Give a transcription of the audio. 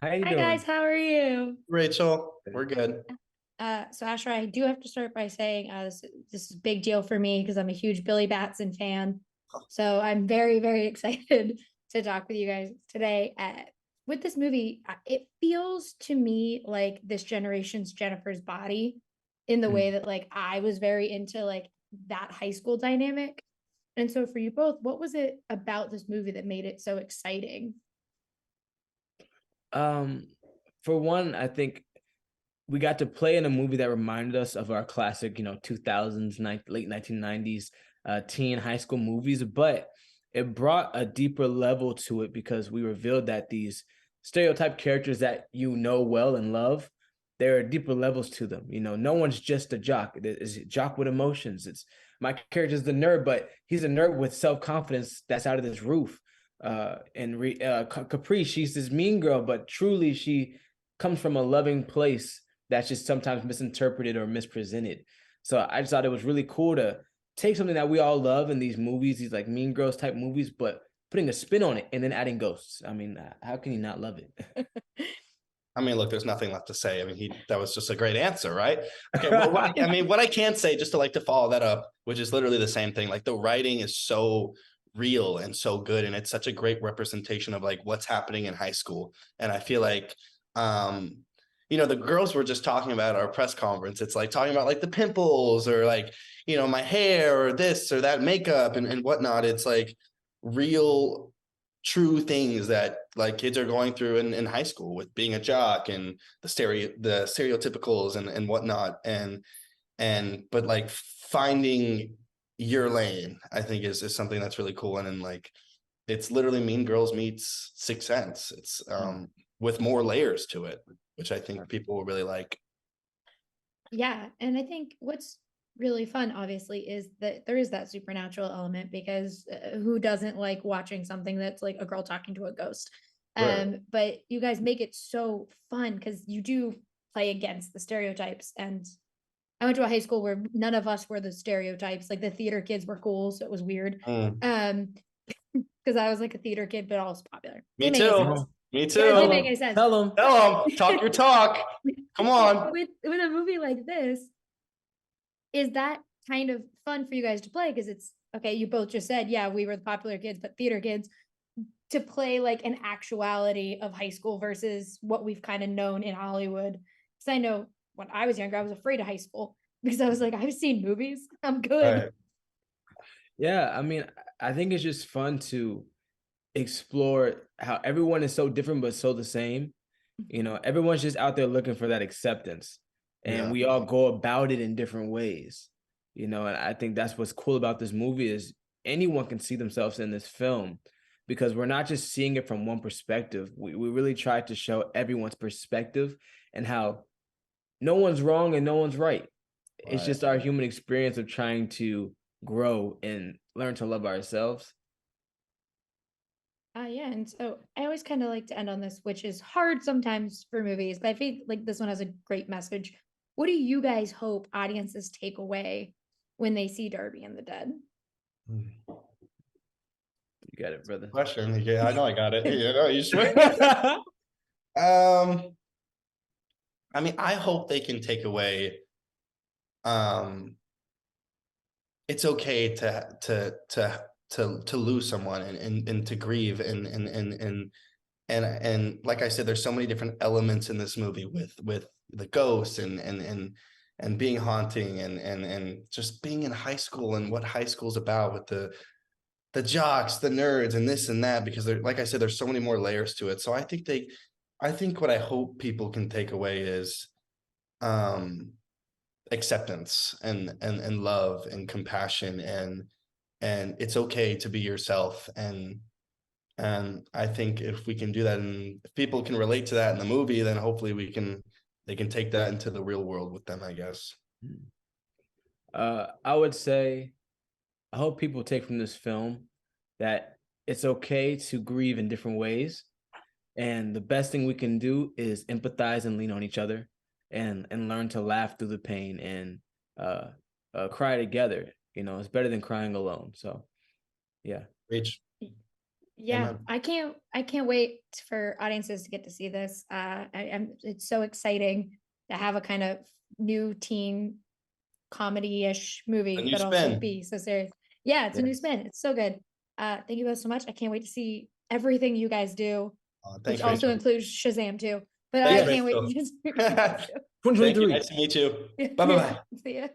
How you Hi guys, doing? how are you? Rachel, we're good. So Asher, I do have to start by saying this is a big deal for me because I'm a huge Billy Batson fan. So I'm very, very excited to talk with you guys today. With this movie, it feels to me like this generation's Jennifer's Body in the way Mm. that like I was very into like that high school dynamic. And so for you both, what was it about this movie that made it so exciting? Um, for one, I think we got to play in a movie that reminded us of our classic, 2000s, late 1990s teen high school movies, but it brought a deeper level to it because we revealed that these stereotype characters that you know well and love, there are deeper levels to them. No one's just a jock. It's a jock with emotions. It's my character's the nerd, but he's a nerd with self-confidence that's out of this roof. Capri, she's this mean girl, but truly she comes from a loving place that's just sometimes misinterpreted or mispresented. So I just thought it was really cool to take something that we all love in these movies, these like Mean Girls type movies, but putting a spin on it and then adding ghosts. I mean, how can you not love it? I mean, look, there's nothing left to say. I mean, that was just a great answer, right? Okay, well, what I can say, just to follow that up, which is literally the same thing. Like the writing is so real and so good, and it's such a great representation of like what's happening in high school. And I feel like, the girls were just talking about our press conference. It's like talking about like the pimples or like my hair or this or that makeup and whatnot. It's like real true things that like kids are going through in high school with being a jock and the stereotypicals and whatnot and but like finding your lane I think is something that's really cool and like it's literally Mean Girls meets Sixth Sense. It's with more layers to it, which I think people will really like. Yeah, and I think what's really fun, obviously, is that there is that supernatural element because who doesn't like watching something that's like a girl talking to a ghost? Right. But you guys make it so fun because you do play against the stereotypes. And I went to a high school where none of us were the stereotypes. Like the theater kids were cool, so it was weird. Mm. Because I was like a theater kid, but also popular. Me Didn't make any sense. too. Me Yeah, it didn't too. make any sense. Tell them. Tell them, talk your talk. Come on. With a movie like this, is that kind of fun for you guys to play? Because it's okay, you both just said, yeah, we were the popular kids, but theater kids, to play like an actuality of high school versus what we've kind of known in Hollywood. Because I know when I was younger, I was afraid of high school because I was like, I've seen movies, I'm good. Right. Yeah, I mean, I think it's just fun to explore how everyone is so different but so the same. Everyone's just out there looking for that acceptance, and Yeah. we all go about it in different ways. And I think that's what's cool about this movie is anyone can see themselves in this film because we're not just seeing it from one perspective. We really try to show everyone's perspective and how no one's wrong and no one's right. It's Right. just our human experience of trying to grow and learn to love ourselves. Yeah, and so I always kind of like to end on this, which is hard sometimes for movies, but I feel like this one has a great message. What do you guys hope audiences take away when they see Darby and the Dead? You You got it, brother. question. Yeah, I know I got it. You swear. um, I mean, I hope they can take away. Um, it's okay to lose someone and to grieve and like I said, there's so many different elements in this movie with the ghosts and being haunting and just being in high school and what high school's about with the jocks, the nerds, and this and that, because they're like I said, there's so many more layers to it. So I think what I hope people can take away is um acceptance and love and compassion and it's okay to be yourself and I think if we can do that and if people can relate to that in the movie, then hopefully they can take that into the real world with them, I guess. I would say I hope people take from this film that it's okay to grieve in different ways. And the best thing we can do is empathize and lean on each other and learn to laugh through the pain and uh, cry together. It's better than crying alone. So, yeah. Reach. Yeah, Amen. I can't wait for audiences to get to see this. It's so exciting to have a kind of new teen comedy-ish movie, new but also spin. be so serious. Yeah, it's a new Yes. spin. It's so good. Thank you both so much. I can't wait to see everything you guys do, which Thanks, also Rachel. includes Shazam too. But Thanks, I can't wait Rachel. to see what you guys do. Thank you. 2023. Nice to meet you. Yeah. Bye bye. See ya.